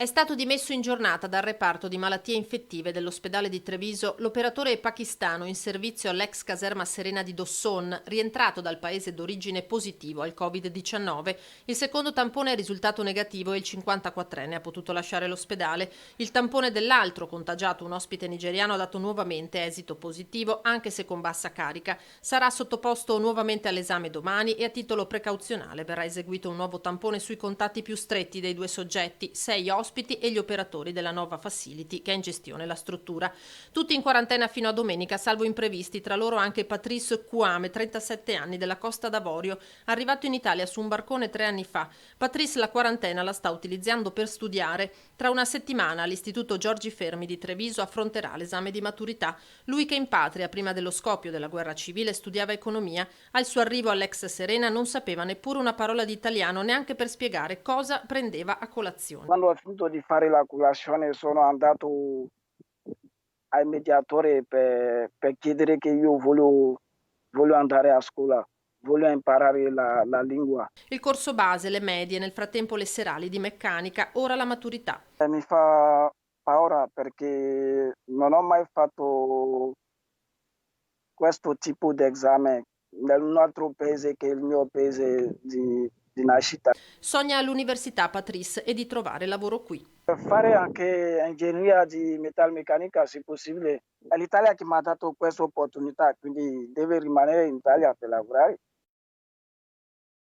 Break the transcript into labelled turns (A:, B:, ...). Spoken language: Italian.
A: È stato dimesso in giornata dal reparto di malattie infettive dell'ospedale di Treviso l'operatore pakistano in servizio all'ex caserma Serena di Dosson, rientrato dal paese d'origine positivo al Covid-19. Il secondo tampone è risultato negativo e il 54enne ha potuto lasciare l'ospedale. Il tampone dell'altro contagiato, un ospite nigeriano, ha dato nuovamente esito positivo, anche se con bassa carica. Sarà sottoposto nuovamente all'esame domani e a titolo precauzionale verrà eseguito un nuovo tampone sui contatti più stretti dei due soggetti, 6 ospiti e gli operatori della nuova facility che ha in gestione la struttura. Tutti in quarantena fino a domenica, salvo imprevisti, tra loro anche Patrice Kouame, 37 anni, della Costa d'Avorio, arrivato in Italia su un barcone 3 anni fa. Patrice la quarantena la sta utilizzando per studiare. Tra una settimana all'Istituto Giorgi Fermi di Treviso affronterà l'esame di maturità. Lui che in patria, prima dello scoppio della guerra civile, studiava economia, al suo arrivo all'ex Serena non sapeva neppure una parola di italiano, neanche per spiegare cosa prendeva a colazione.
B: Quando ho finito di fare la colazione sono andato al mediatore per chiedere che io voglio andare a scuola, voglio imparare la lingua.
A: Il corso base, le medie, nel frattempo le serali di meccanica, ora la maturità.
B: E mi fa paura perché non ho mai fatto questo tipo di esame in un altro paese che il mio paese di nascita.
A: Sogna all'università Patrice e di trovare lavoro qui.
B: Per fare anche ingegneria di metalmeccanica se possibile. È l'Italia che mi ha dato questa opportunità, quindi deve rimanere in Italia per lavorare.